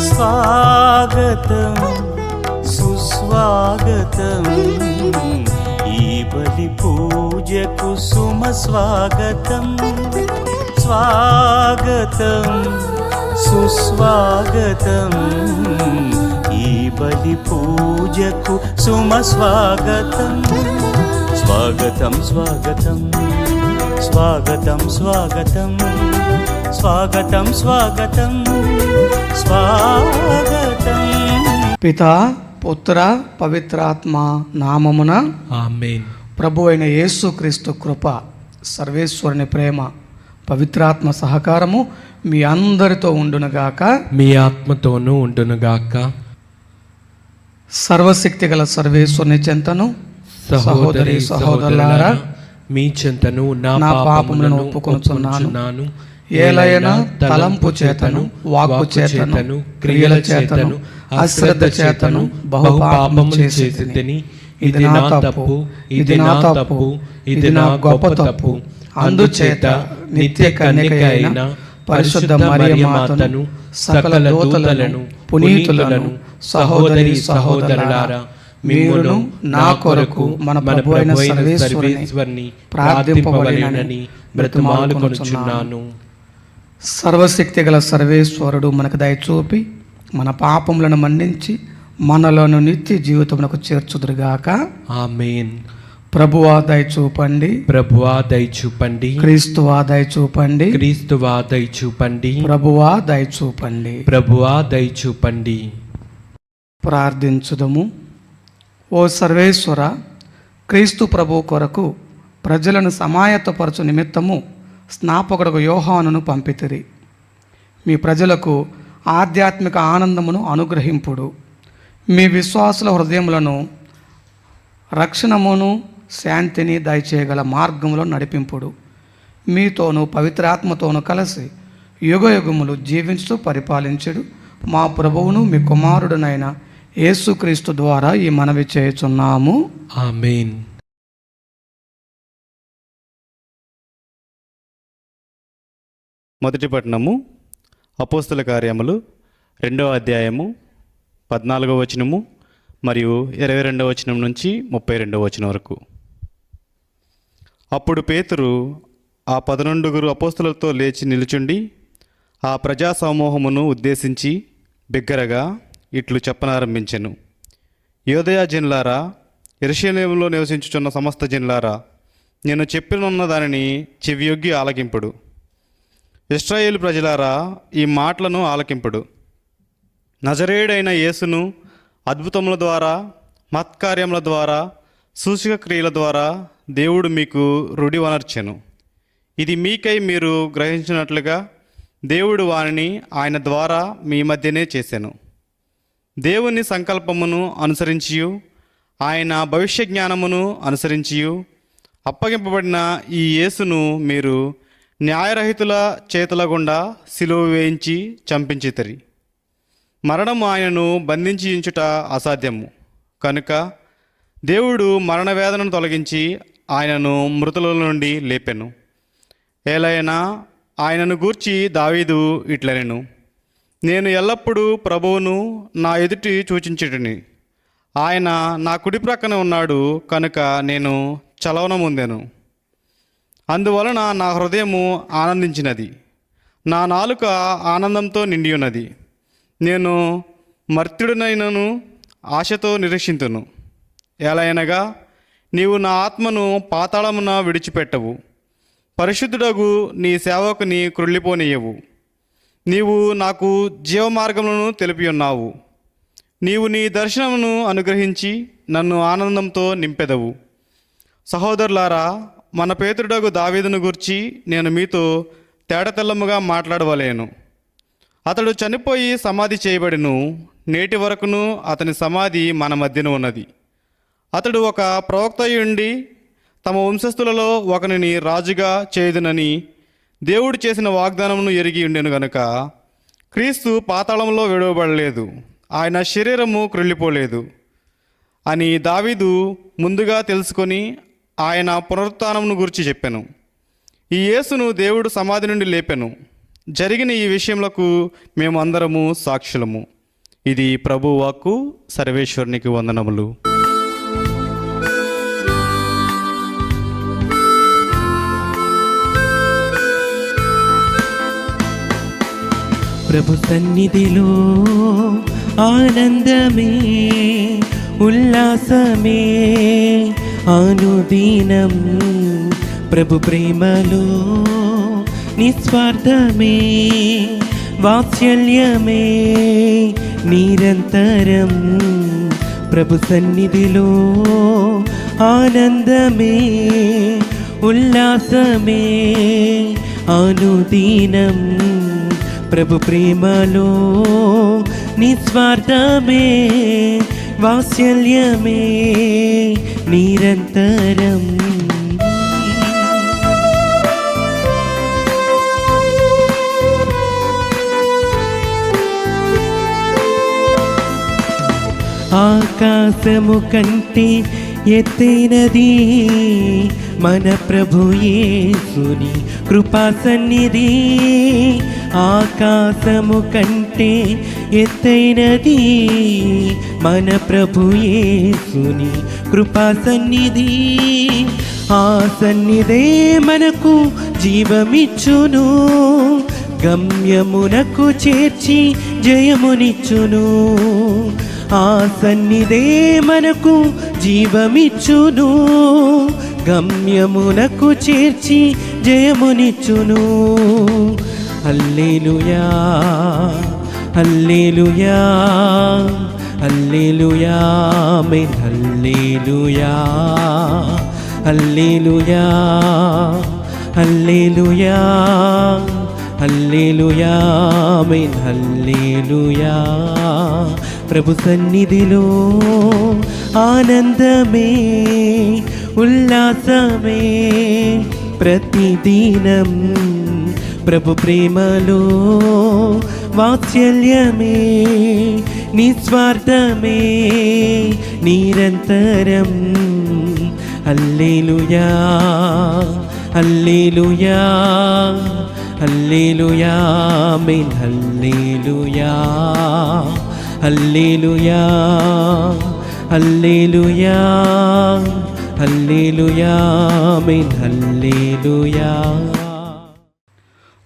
స్వాగతం సుస్వాగతం ఈ బలి పూజకు సుమ స్వాగతం. స్వాగతం సుస్వాగతం ఈ బలి పూజకు సుమ స్వాగతం. స్వాగతం స్వాగతం స్వాగతం స్వాగతం స్వాగతం స్వాగతం స్వాగతం. పితా పుత్ర పవిత్రాత్మ నామమున ఆమేన్. ప్రభు అయిన యేసుక్రీస్తు కృప, సర్వేశ్వరుని ప్రేమ, పవిత్రాత్మ సహకారము మీ అందరితో ఉండునుగాక. మీ ఆత్మతోనూ ఉండునుగాక. సర్వశక్తి గల సర్వేశ్వరుని చెంతను సహోదరి సహోదరులారా మీ చెంతను నా పాపములను ఒప్పుకొనుచున్నాను. ఏలైనా తలంపు చేతను, వాక్కు చేతను, క్రియల చేతను, అశ్రద్ధ చేతను బహు పాపము చేసితిని. ఇది నా తప్పు, ఇది నా తప్పు, ఇది నా గొప్ప తప్పు. అందుచేత నిత్య కన్యక అయిన పరిశుద్ధ మరియ మాతను, సకల దూతలను, పునీతులను, సహోదరి సహోదరులారా, మీరును నా కొరకు మన ప్రభు అయిన సర్వేశ్వరుని ప్రార్థింపవలెనని బ్రతిమాలుకొనుచున్నాను. సర్వశక్తి గల సర్వేశ్వరుడు మనకు దయచూపి మన పాపములను మన్నించి మనలను నిత్య జీవితమునకు చేర్చుదురుగాక. ఆమేన్. ప్రభువా దయచూపండి, ప్రభువా దయచూపండి. క్రీస్తువా దయచూపండి, క్రీస్తువా దయచూపండి. ప్రభువా దయచూపండి. ప్రభువా దయచూపండి. ప్రార్థించుదము. ఓ సర్వేశ్వర, క్రీస్తు ప్రభు కొరకు ప్రజలను సమాయత్తపరచు నిమిత్తము స్నాపకుడు యోహానును పంపితిరి. మీ ప్రజలకు ఆధ్యాత్మిక ఆనందమును అనుగ్రహింపుడు. మీ విశ్వాసుల హృదయములను రక్షణమును శాంతిని దయచేయగల మార్గములో నడిపింపుడు. మీతోనూ పవిత్రాత్మతోనూ కలిసి యుగయుగములు జీవించుతూ పరిపాలించుడు మా ప్రభువును మీ కుమారుడునైన యేసుక్రీస్తు ద్వారా ఈ మనవి చేయుచున్నాము. ఆమేన్. మొదటి పట్టణము అపోస్తుల కార్యములు 2వ అధ్యాయము 14వ వచనము మరియు 22వ వచనం నుంచి 32వ వచనం వరకు. అప్పుడు పేతురు ఆ 11 అపోస్తులతో లేచి నిలుచుండి ఆ ప్రజా సమూహమును ఉద్దేశించి బిగ్గరగా ఇట్లు చెప్పనారంభించెను. యోదయ జనులారా, యెరూషలేములో నివసించుచున్న సమస్త జనులారా, నేను చెప్పినున్న దానిని చెవియొగ్గి ఆలకింపుడు. ఇశ్రాయేలు ప్రజలారా, ఈ మాటలను ఆలకింపుడు. నజరేయుడైన యేసును అద్భుతముల ద్వారా, మత్కార్యముల ద్వారా, సూచక క్రియల ద్వారా దేవుడు మీకు రుడివనర్చెను. ఇది మీకై మీరు గ్రహించినట్లుగా దేవుడు వానిని ఆయన ద్వారా మీ మధ్యనే చేసెను. దేవుని సంకల్పమును అనుసరించియు ఆయన భవిష్య జ్ఞానమును అనుసరించియు అప్పగింపబడిన ఈ యేసును మీరు న్యాయరహితుల చేతుల గుండా సిలువ వేయించి చంపించితిరి. మరణము ఆయనను బంధించి ఉంచుట అసాధ్యము కనుక దేవుడు మరణవేదనను తొలగించి ఆయనను మృతుల నుండి లేపెను. ఏలైనా ఆయనను గూర్చి దావీదు ఇట్లనెను, నేను ఎల్లప్పుడూ ప్రభువును నా ఎదుటి సూచించుటిని. ఆయన నా కుడి ప్రక్కన ఉన్నాడు కనుక నేను చలవనముందెను. అందువలన నా హృదయము ఆనందించినది, నా నాలుక ఆనందంతో నిండి ఉన్నది. నేను మర్త్యుడినైనను ఆశతో నిరీక్షింతును. ఎలయనగా నీవు నా ఆత్మను పాతాళమున విడిచిపెట్టవు, పరిశుద్ధుడగు నీ సేవకుని క్రుళ్ళిపోనీయవు. నీవు నాకు జీవమార్గములను తెలిపి ఉన్నావు. నీవు నీ దర్శనమును అనుగ్రహించి నన్ను ఆనందంతో నింపెదవు. సహోదరులారా, మన పేతురుడగు దావీదును గూర్చి నేను మీతో తేటతెల్లముగా మాట్లాడవలేను. అతడు చనిపోయి సమాధి చేయబడిను, నేటి వరకును అతని సమాధి మన మధ్యన ఉన్నది. అతడు ఒక ప్రవక్తయుండి తమ వంశస్థులలో ఒకనిని రాజుగా చేయుదునని దేవుడు చేసిన వాగ్దానమును ఎరిగి ఉండెను గనుక క్రీస్తు పాతాళంలో విడవబడలేదు, ఆయన శరీరము క్రుళ్ళిపోలేదు అని దావీదు ముందుగా తెలుసుకొని ఆయన పునరుత్థానమును గురించి చెప్పెను. ఈ యేసును దేవుడు సమాధి నుండి లేపెను. జరిగిన ఈ విషయములకు మేము అందరము సాక్షులము. ఇది ప్రభు వాక్కు. సర్వేశ్వరునికి వందనములు. ప్రభు సన్నిధిలో ఆనందమే, ఉల్లాసమే అనుదినం. ప్రభు ప్రేమలో నిస్వార్థమే, వాత్సల్యమే నిరంతరం. ప్రభు సన్నిధిలో ఆనందమే, ఉల్లాసమే అనుదినం. ప్రభు ప్రేమలో నిస్వార్థమే, వాత్సల్యమే నిరంతరం. ఆకాశము కంటే ఎత్తైనది మన ప్రభు యేసుని కృపా సన్నిధి. ఆకాశము కంటే ఎత్తైనది మన ప్రభు యేసుని కృపా సన్నిధి. ఆ సన్నిధే మనకు జీవమిచ్చును, గమ్యమునకు చేర్చి జయమునిచ్చును. ఆ సన్నిధే మనకు జీవమిచ్చును, గమ్యమునకు చేర్చి జయమునిచ్చును. హల్లెలూయా, హల్లెలూయా, హల్లెలూయా, ఆమేన్. హల్లెలూయా, హల్లెలూయా, హల్లెలూయా, హల్లెలూయా, ఆమేన్. హల్లెలూయా. ప్రభు సన్నిధిలో ఆనందమే, ఉల్లాసమే ప్రతిదినం. ప్రభు ప్రేమలో వాత్సల్యమే, నిస్వార్థమే నిరంతరం. హల్లెలూయా, హల్లెలూయా, హల్లెలూయా, ఆమేన్. హల్లెలూయా, హల్లెలూయా, హల్లెలూయా, హల్లెలూయా, ఆమేన్. హల్లెలూయా.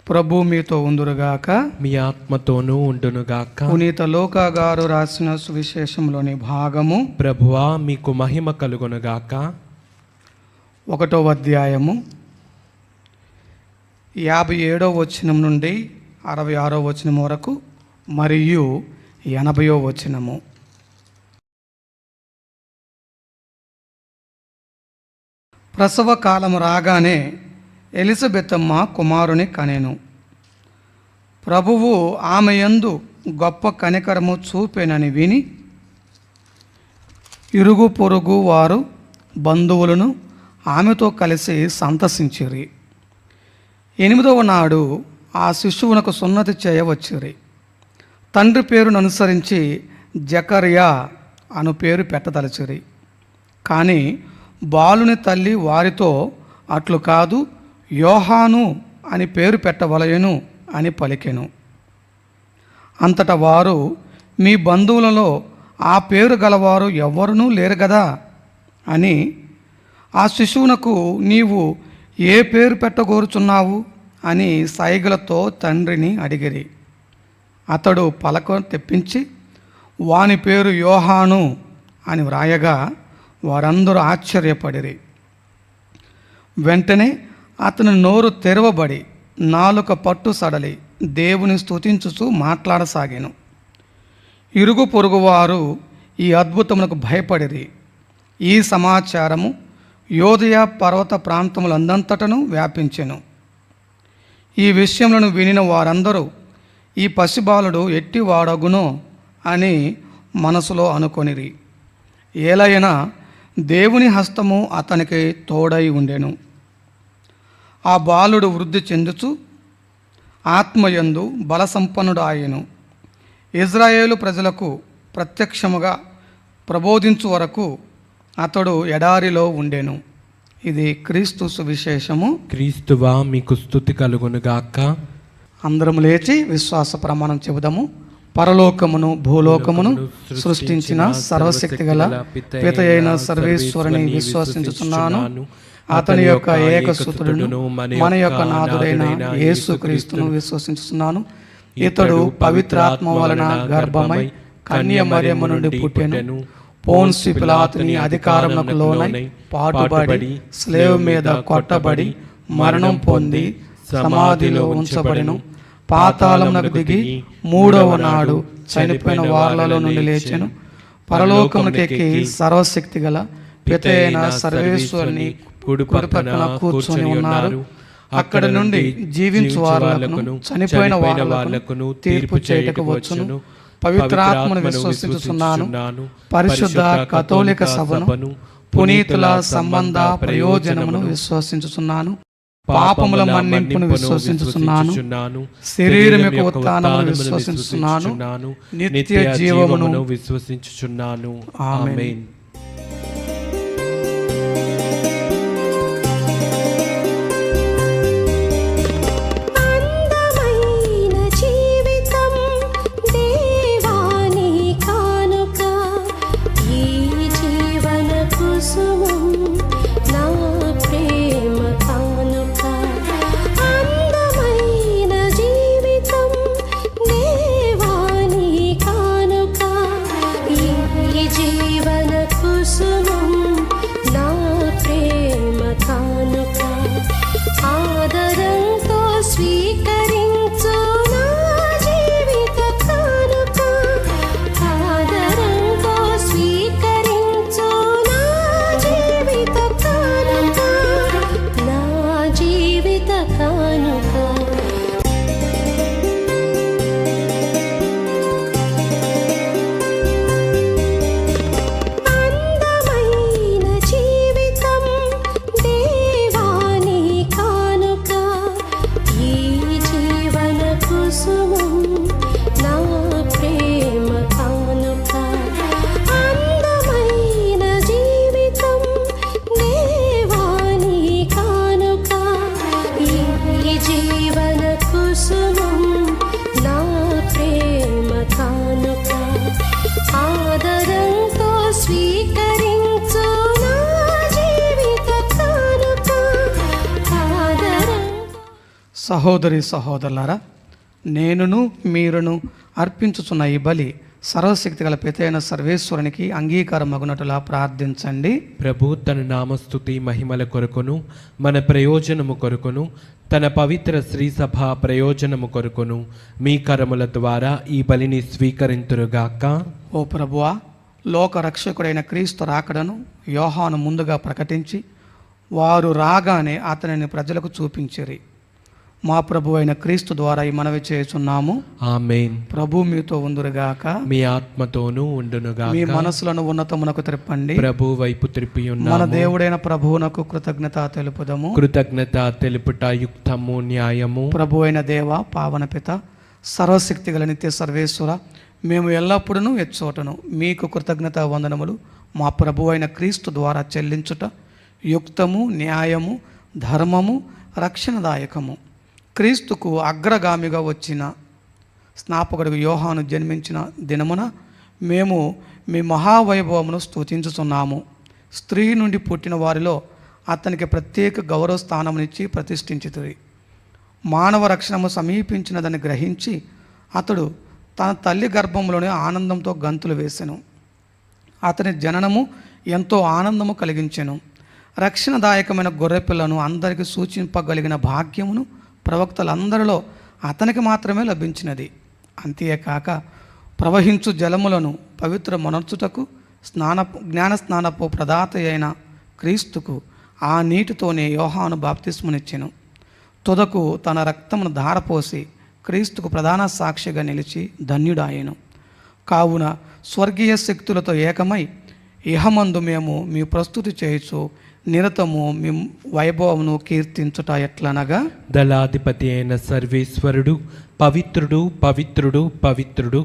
ప్రభు మీతో ఉందురుగాక, మీ ఆత్మతోనూ ఉండునుగాక. పునీత లూకా గారు రాసిన సువిశేషంలోని భాగము ప్రభువా మీకు మహిమ కలుగునుగాక. 1వ అధ్యాయము 57వ వచనం నుండి 66వ వచనం వరకు మరియు 80వ వచనము. ప్రసవ కాలం రాగానే ఎలిజబెతమ్మ కుమారుని కనెను. ప్రభువు ఆమె యందు గొప్ప కనికరము చూపెనని విని ఇరుగు పొరుగు వారు బంధువులను ఆమెతో కలిసి సంతసించిరి. 8వ నాడు ఆ శిశువునకు సున్నతి చేయవచ్చిరి. తండ్రి పేరును అనుసరించి జకర్యా అను పేరు పెట్టదలచిరి. కానీ బాలుని తల్లి వారితో అట్లు కాదు, యోహాను అని పేరు పెట్టవలయను అని పలికెను. అంతటా వారు, మీ బంధువులలో ఆ పేరు గలవారు ఎవ్వరునూ లేరు గదా అని ఆ శిశువునకు నీవు ఏ పేరు పెట్టగోరుచున్నావు అని సైగలతో తండ్రిని అడిగిరి. అతడు పలక తెప్పించి వాని పేరు యోహాను అని వ్రాయగా వారందరూ ఆశ్చర్యపడిరి. వెంటనే అతని నోరు తెరవబడి నాలుక పట్టు సడలి దేవుని స్తుతించుచూ మాట్లాడసాగాను. ఇరుగు పొరుగువారు ఈ అద్భుతమునకు భయపడిరి. ఈ సమాచారము యోదయ పర్వత ప్రాంతములందంతటను వ్యాపించెను. ఈ విషయములను వినిన వారందరూ ఈ పసిబాలుడు ఎట్టివాడగునో అని మనసులో అనుకొనిరి. ఏలైనా దేవుని హస్తము అతనికి తోడై ఉండెను. ఆ బాలుడు వృద్ధి చెందుచు ఆత్మయందు బలసంపన్నుడు ఆయెను. ఇజ్రాయేలు ప్రజలకు ప్రత్యక్షముగా ప్రబోధించు వరకు అతడు ఎడారిలో ఉండెను. ఇది క్రీస్తు సువిశేషము. క్రీస్తువా మీకు స్తుతి కలుగునుగాక. అందరం లేచి విశ్వాస ప్రమాణం చెబుదాము. పరలోకమును భూలోకమును సృష్టించిన సర్వశక్తి గల పిత అయిన సర్వేశ్వరుని విశ్వసించుచున్నాను. అతని యొక్క ఏకసుతుడును మన యొక్క నాథుడైన యేసుక్రీస్తును విశ్వసించుచున్నాను. ఇతడు పవిత్రాత్మ వలన గర్భమై కన్య మరియమ్మ నుండి పుట్టెను. పోన్సి పిలాతుని అధికారమునకు లోనై పాటుబడి స్లేవ్ మీద కొట్టబడి మరణం పొంది సమాధిలో ఉంచబడెను. పాతాళమునకు దిగి మూడవ నాడు చనిపోయిన వారలలో నుండి లేచెను. పరలోకమునకెక్కి సర్వశక్తి గల పిత అయిన సర్వేశ్వరుని కుడి పక్కన కూర్చొని ఉన్నారు. అక్కడ నుండి జీవించు వారలను చనిపోయిన వారలను తీర్పు చేయుటకు వచ్చును. పవిత్రాత్మను విశ్వసించుచున్నాను. పరిశుద్ధ కథోలిక సభను పునీతుల సంబంధ ప్రయోజనమును విశ్వసించుచున్నాను. పాపముల మన్నింపును విశ్వసించుచున్నాను. శరీరం యొక్క ఉత్థానమును విశ్వసించుచున్నాను. నిత్య జీవమును విశ్వసించుచున్నాను. ఆమేన్. సహోదరి సహోదరులారా, నేనును మీరును అర్పించుచున్న ఈ బలి సర్వశక్తి గల పిత అయిన సర్వేశ్వరునికి అంగీకారమగునట్లుగా ప్రార్థించండి. ప్రభు తన నామస్తుతి మహిమల కొరకును మన ప్రయోజనము కొరకును తన పవిత్ర శ్రీ సభ ప్రయోజనము కొరకును మీ కరముల ద్వారా ఈ బలిని స్వీకరింతురుగాక. ఓ ప్రభువా, లోక రక్షకుడైన క్రీస్తు రాకడను యోహాను ముందుగా ప్రకటించి వారు రాగానే అతనిని ప్రజలకు చూపించిరి. మా ప్రభు అయిన క్రీస్తు ద్వారా ఈ మనవి చేయుచున్నాము. ఆమేన్. ప్రభు మీతో ఉందురుగాక, మీ ఆత్మతోనూ ఉండునుగాక. మీ మనసులను ఉన్నతమునకు త్రిప్పండి. ప్రభు వైపు త్రిప్పి ఉన్నాము. మన దేవుడైన ప్రభువునకు కృతజ్ఞత తెలుపుదము. కృతజ్ఞత తెలుపుట యుక్తము న్యాయము. ప్రభు అయిన దేవ, పావన పిత, సర్వశక్తి గల నిత్య సర్వేశ్వర, మేము ఎల్లప్పుడూ ఎచ్చోటను మీకు కృతజ్ఞత వందనములు మా ప్రభు అయిన క్రీస్తు ద్వారా చెల్లించుట యుక్తము, న్యాయము, ధర్మము, రక్షణదాయకము. క్రీస్తుకు అగ్రగామిగా వచ్చిన స్నాపకుడు యోహాను జన్మించిన దినమున మేము మీ మహావైభవమును స్తుతించుచున్నాము. స్త్రీ నుండి పుట్టిన వారిలో అతనికి ప్రత్యేక గౌరవ స్థానమునిచ్చి ప్రతిష్ఠించితిరి. మానవ రక్షణము సమీపించినదని గ్రహించి అతడు తన తల్లి గర్భంలోనే ఆనందంతో గంతులు వేసెను. అతని జననము ఎంతో ఆనందము కలిగించెను. రక్షణదాయకమైన గొర్రెపిల్లను అందరికీ సూచింపగలిగిన భాగ్యమును ప్రవక్తలందరిలో అతనికి మాత్రమే లభించినది. అంతేకాక ప్రవహించు జలములను పవిత్ర మొనర్చుటకు జ్ఞాన స్నానపు ప్రదాత అయిన క్రీస్తుకు ఆ నీటితోనే యోహాను బాప్తిస్మనిచ్చెను. తుదకు తన రక్తమును ధారపోసి క్రీస్తుకు ప్రధాన సాక్షిగా నిలిచి ధన్యుడాయెను. కావున స్వర్గీయ శక్తులతో ఏకమై ఇహమందు మేము మీ ప్రస్తుతి చేయుచు నిరతము మీ వైభవమును కీర్తించుట ఎట్లనగా, దళాధిపతి అయిన సర్వేశ్వరుడు పవిత్రుడు పవిత్రుడు పవిత్రుడు,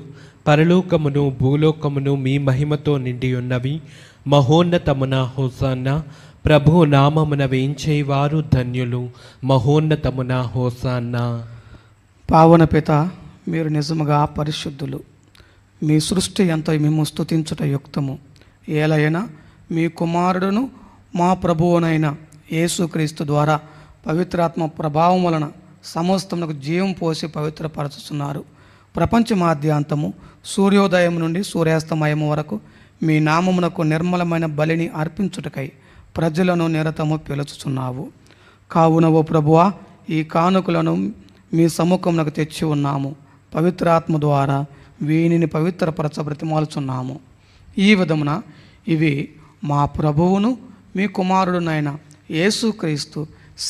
పరలోకమును భూలోకమును మీ మహిమతో నిండి ఉన్నవి. మహోన్నతమున హోసాన్నా, ప్రభు నామమున వేంచేవారు ధన్యులు. మహోన్నతమున హోసాన్నా. పావన పిత, మీరు నిజముగా పరిశుద్ధులు. మీ సృష్టి ఎంతో మేము స్తుతించుట యుక్తము. ఏలైనా మీ కుమారుడును మా ప్రభువునైన యేసుక్రీస్తు ద్వారా పవిత్రాత్మ ప్రభావం వలన సమస్తమునకు జీవం పోసి పవిత్రపరచుతున్నారు. ప్రపంచమాద్యాంతము సూర్యోదయం నుండి సూర్యాస్తమయం వరకు మీ నామమునకు నిర్మలమైన బలిని అర్పించుటకై ప్రజలను నిరతము పిలుచుచున్నావు. కావున ఓ ప్రభువా, ఈ కానుకలను మీ సముఖమునకు తెచ్చి ఉన్నాము. పవిత్రాత్మ ద్వారా వీనిని పవిత్రపరచ బ్రతిమాలుచున్నాము. ఈ విధమున ఇవి మా ప్రభువును మీ కుమారుడునైన యేసుక్రీస్తు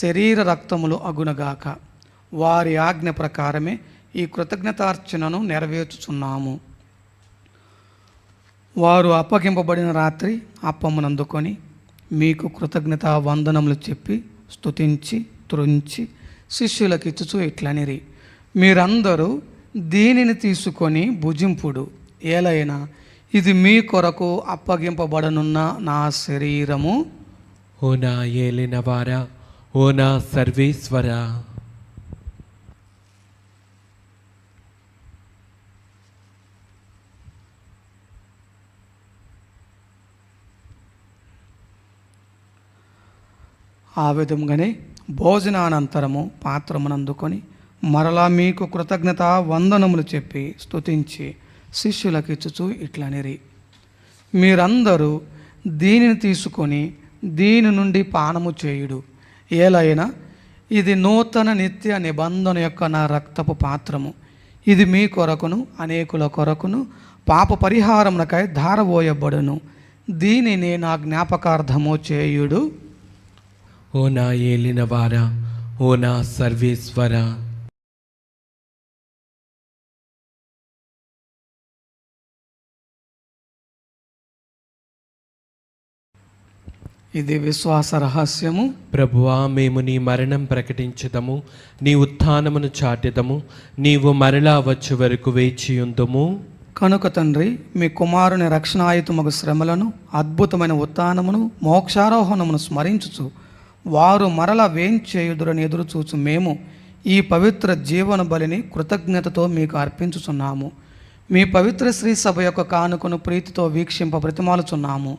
శరీర రక్తములు అగునగాక. వారి ఆజ్ఞ ప్రకారమే ఈ కృతజ్ఞతార్చనను నెరవేర్చుచున్నాము. వారు అప్పగింపబడిన రాత్రి అప్పమునందుకొని మీకు కృతజ్ఞతా వందనములు చెప్పి స్తుతించి త్రుంచి శిష్యులకు ఇచ్చుచూ ఇట్లనిరి, మీరందరూ దీనిని తీసుకొని భుజింపుడు. ఏలైనా ఇది మీ కొరకు అప్పగింపబడనున్న నా శరీరము. ఓ నా ఏలినవారా, ఓ నా సర్వేశ్వరా, ఆ విధంగానే భోజనానంతరము పాత్రమునందుకొని మరలా మీకు కృతజ్ఞత వందనములు చెప్పి స్తుతించి శిష్యులకు ఇచ్చుచూ ఇట్లనిరి, మీరందరూ దీనిని తీసుకొని దీని నుండి పానము చేయుడు. ఏలైనా ఇది నూతన నిత్య నిబంధన యొక్క నా రక్తపు పాత్రము. ఇది మీ కొరకును అనేకుల కొరకును పాప పరిహారమునకై ధారబోయబడును. దీనిని నా జ్ఞాపకార్థము చేయుడు. ఓ నా ఏలినవారా, ఓ నా సర్వేశ్వరా. ఇది విశ్వాస రహస్యము. ప్రభువా, మేము నీ మరణం ప్రకటించదము, నీ ఉత్థానమును చాటెదము, నీవు మరలా వచ్చే వరకు వేచియుందుము. కనుక తండ్రి, మీ కుమారుని రక్షణాయుతమగు శ్రమలను, అద్భుతమైన ఉత్థానమును, మోక్షారోహణమును స్మరించుచు వారు మరల వేంచేయుదురని ఎదురుచూచు మేము ఈ పవిత్ర జీవన బలిని కృతజ్ఞతతో మీకు అర్పించుచున్నాము. మీ పవిత్ర శ్రీ సభ యొక్క కానుకను ప్రీతితో వీక్షింప బ్రతిమాలుచున్నాము.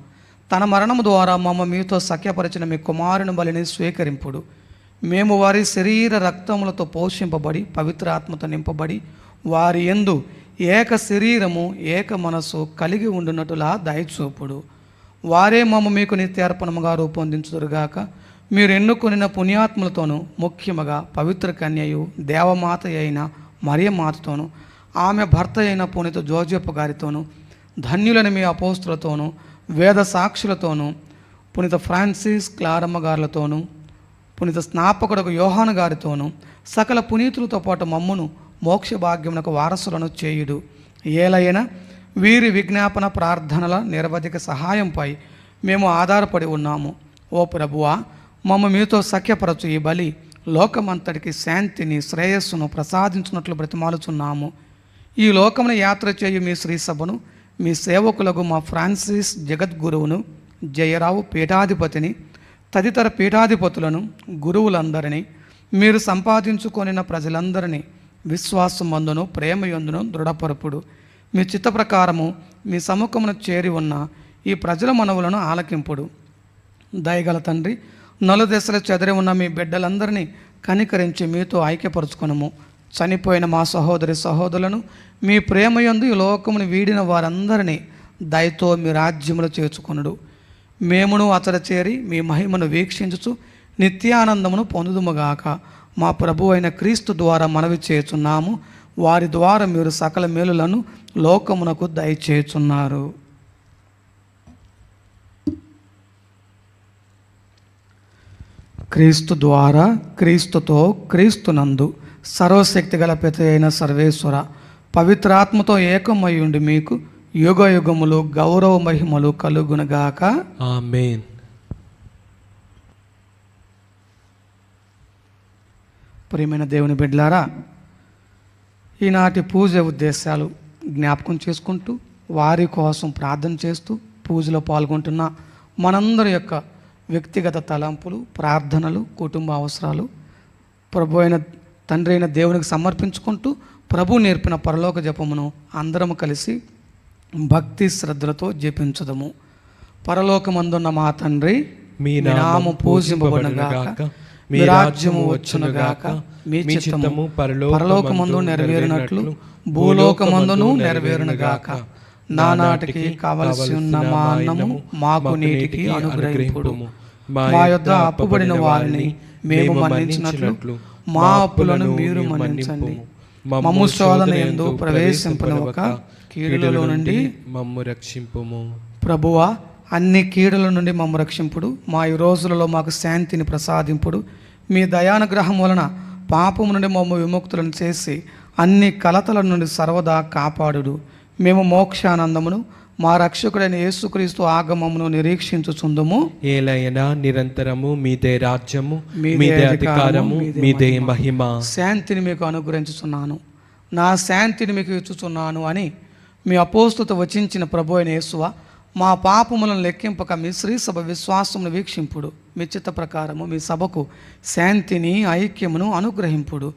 తన మరణము ద్వారా మమ్మ మీతో సఖ్యపరిచిన మీ కుమారుని బలిని స్వీకరింపుడు. మేము వారి శరీర రక్తములతో పోషింపబడి పవిత్ర ఆత్మతో నింపబడి వారి యందు ఏక శరీరము ఏక మనసు కలిగి ఉండునట్టులా దయచూపుడు. వారే మమ్మ మీకు నిత్యార్పణముగా రూపొందించుదురుగాక. మీరు ఎన్నుకొనిన పుణ్యాత్ములతోనూ ముఖ్యముగా పవిత్ర కన్యయు దేవమాత అయిన మరియమాతతోనూ ఆమె భర్త అయిన పునీత జోజెఫ్ గారితోనూ ధన్యులని మీ అపోస్తులతోనూ వేద సాక్షులతోనూ పునీత ఫ్రాన్సిస్ క్లారమ్మ గారులతోనూ పునీత స్నాపకుడు యోహాను గారితోనూ సకల పునీతులతో పాటు మమ్మును మోక్ష భాగ్యమునకు వారసులను చేయుడు. ఏలైనా వీరి విజ్ఞాపన ప్రార్థనల నిరవధిక సహాయంపై మేము ఆధారపడి ఉన్నాము. ఓ ప్రభువా, మమ్మ మీతో సఖ్యపరచు ఈ బలి లోకమంతటికి శాంతిని శ్రేయస్సును ప్రసాదించినట్లు బ్రతిమాలుచున్నాము. ఈ లోకమును యాత్ర చేయు మీ శ్రీ సభను, మీ సేవకులకు మా ఫ్రాన్సిస్ జగద్గురువును, జయరావు పీఠాధిపతిని, తదితర పీఠాధిపతులను, గురువులందరినీ, మీరు సంపాదించుకొనిన ప్రజలందరినీ విశ్వాసమందును ప్రేమయందును దృఢపరుపుడు. మీ చిత్త ప్రకారము మీ సముఖమును చేరి ఉన్న ఈ ప్రజల మనవులను ఆలకింపుడు. దయగల తండ్రి, నలుదశల చెదరి ఉన్న మీ బిడ్డలందరినీ కనికరించి మీతో ఐక్యపరుచుకొనుము. చనిపోయిన మా సహోదరి సహోదరులను మీ ప్రేమయందు ఈ లోకమును వీడిన వారందరినీ దయతో మీ రాజ్యములు చేర్చుకొనుడు. మేమును అతడ చేరి మీ మహిమను వీక్షించుచు నిత్యానందమును పొందుదుముగాక. మా ప్రభు అయిన క్రీస్తు ద్వారా మనవి చేయుచున్నాము. వారి ద్వారా మీరు సకల మేలులను లోకమునకు దయచేయుచున్నారు. క్రీస్తు ద్వారా, క్రీస్తుతో, క్రీస్తునందు సర్వశక్తి గల పిత అయిన సర్వేశ్వర, పవిత్రాత్మతో ఏకమై ఉండి మీకు యుగ యుగములు గౌరవ మహిమలు కలుగునగాక. ఆమేన్. ప్రియమైన దేవుని బిడ్డలారా, ఈనాటి పూజ ఉద్దేశాలు జ్ఞాపకం చేసుకుంటూ వారి కోసం ప్రార్థన చేస్తూ పూజలో పాల్గొంటున్న మనందరి యొక్క వ్యక్తిగత తలంపులు, ప్రార్థనలు, కుటుంబ అవసరాలు ప్రభు అయిన తండ్రి అయిన దేవునికి సమర్పించుకుంటూ ప్రభు నేర్పిన పరలోక జపమును అందరము కలిసి భక్తి శ్రద్ధలతో జపించదము. పరలోకమందున్న మా తండ్రి, మీ మీ నామము పూజింపబడునుగాక, మీ రాజ్యము వచ్చునుగాక, మీ చిత్తము పరలోకమందు నెరవేరినట్లు భూలోకమందును నెరవేరునుగాక. నానాటికి కావలసి ఉన్న మా అన్నము మాకు నేటికి అనుగ్రహింపుడు. మా యొద్ద అప్పుబడిన వారిని మేము మన్నించినట్లు మా అప్పులను మీరు మన్నించండి. మమ్ము శోధన యందు ప్రవేశింపనివ్వక కీడులలో నుండి మమ్ము రక్షింపుము. ప్రభువా, అన్ని కీడుల నుండి మమ్ము రక్షింపుడు. మా ఈ రోజులలో మాకు శాంతిని ప్రసాదింపుడు. మీ దయానుగ్రహం వలన పాపము నుండి మమ్ము విముక్తులను చేసి అన్ని కలతల నుండి సర్వదా కాపాడుడు. మేము మోక్షానందమును మా రక్షకుడైన యేసుక్రీస్తు ఆగమమును నిరీక్షించుచుందుము. ఏలైనా నిరంతరము మీదే రాజ్యము, మీదే అధికారము, మీదే మహిమ. శాంతిని మీకు అనుగ్రహించుచున్నాను, నా శాంతిని మీకు ఇచ్చుచున్నాను అని మీ అపోస్తులతో వచించిన ప్రభు అయిన యేసువ, మా పాపములను లెక్కింపక మీ శ్రీ సభ విశ్వాసమును వీక్షింపుడు. మీ చిత్త ప్రకారము మీ సభకు శాంతిని ఐక్యమును అనుగ్రహింపుడు.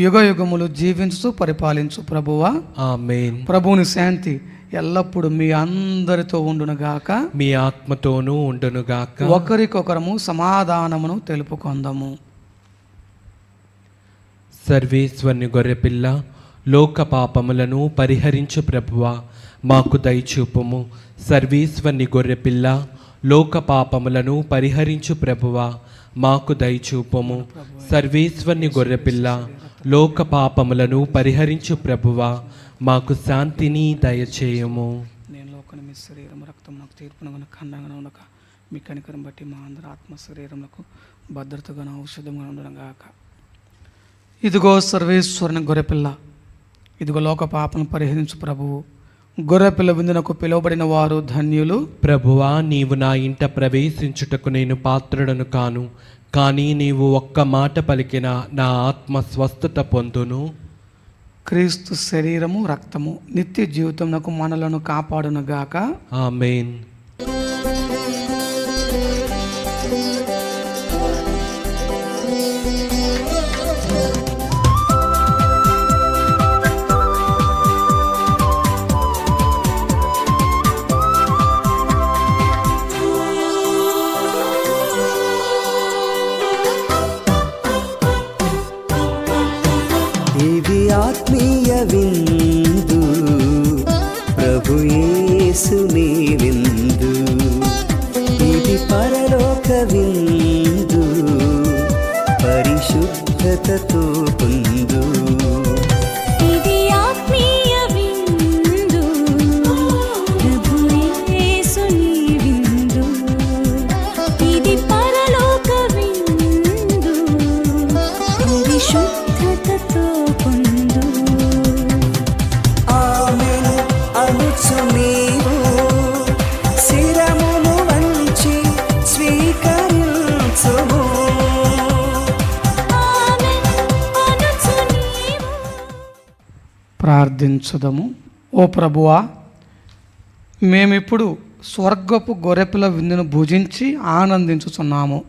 యుగ యుగములు జీవించు పరిపాలించు ప్రభువా. ఆమేన్. ప్రభువుని శాంతి ఎల్లప్పుడూ మీ అందరితో ఉండునుగాక, మీ ఆత్మతోనూ ఉండునుగాక. ఒకరికొకరము సమాధానమును తెలుపుకొందము. సర్వేశ్వరుని గొర్రెపిల్ల, లోక పాపములను పరిహరించు ప్రభువా, మాకు దయచూపుము. సర్వేశ్వరుని గొర్రెపిల్ల, లోక పాపములను పరిహరించు ప్రభువా, మాకు దయచూపుము. సర్వేశ్వరుని గొర్రెపిల్ల, లోక పాపములను పరిహరించు ప్రభువా, మాకు శాంతిని దయచేయము. నేను లోకని మీ శరీరం రక్తం నాకు తీర్పునగా ఖండంగా ఉండక మీ కనికరం బట్టి మా అందరి ఆత్మ శరీరములకు భద్రతగా ఔషధంగా ఉండగాక. ఇదిగో సర్వేశ్వరుని గొర్రెపిల్ల, ఇదిగో లోక పాపను పరిహరించు ప్రభువు. గొర్రెపిల్ల విందునకు పిలువబడిన వారు ధన్యులు. ప్రభువా, నీవు నా ఇంట ప్రవేశించుటకు నేను పాత్రుడను కాను, కానీ నీవు ఒక్క మాట పలికిన నా ఆత్మ స్వస్థత పొందును. క్రీస్తు శరీరము రక్తము నిత్య జీవితమునకు మనలను కాపాడునుగాక. ఆమేన్. ఇది ఆత్మీయ విందు, ప్రభు యేసుని విందు. ఇది పరలోక విందు, పరిశుద్ధతతో పొందు. ఇది ఆత్మీయ విందు, ప్రభు యేసుని విందు. ఇది పరలోక విందు, పరిశుద్ధతతో పొందు. ఆమేన్ అనుచు నీవు శిరమును వంచి స్వీకరించుము. ఆమేన్ అనుచు నీవు. ప్రార్థించుదము. ఓ ప్రభువా, మేమిప్పుడు స్వర్గపు గొర్రెపిల్ల విందును భుజించి ఆనందించుచున్నాము.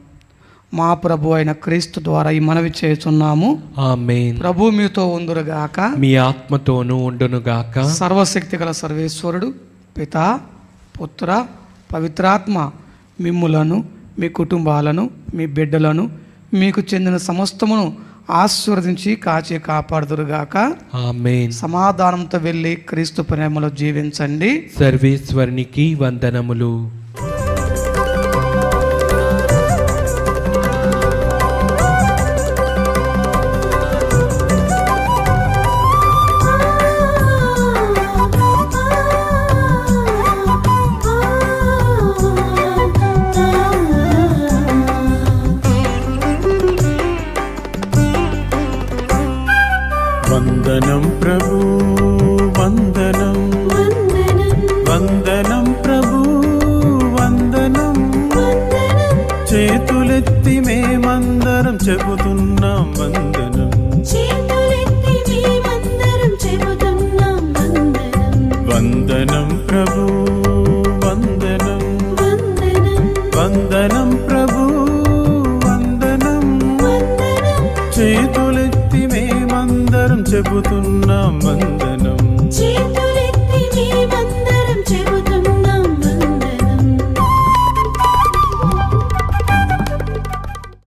మా ప్రభు అయిన క్రీస్తు ద్వారా ఈ మనవి చేస్తున్నాము. ఆమేన్. ప్రభు మీతో ఉందురుగాక, మీ ఆత్మతోనూ ఉండునుగాక. సర్వశక్తి గల సర్వేశ్వరుడు పితా, పుత్ర, పవిత్రాత్మ మిమ్ములను, మీ కుటుంబాలను, మీ బిడ్డలను, మీకు చెందిన సమస్తమును ఆశీర్వదించి కాచి కాపాడుదురుగాక. ఆమేన్. సమాధానంతో వెళ్ళి క్రీస్తు ప్రేమలో జీవించండి. సర్వేశ్వరునికి వందనములు. వందనం ప్రభు, వందనం వందనం ప్రభు, వందనం. చేతులెత్తి మేమందరం చెబుతున్నాం వందనం. చేతులెత్తి మేమందరం చెబుతున్నాం వందనం. వందనం ప్రభు, వందనం వందనం వందనం ప్రభు, వందనం. వందనం. చేతులెత్తి మేమందరం చెబుతున్నాం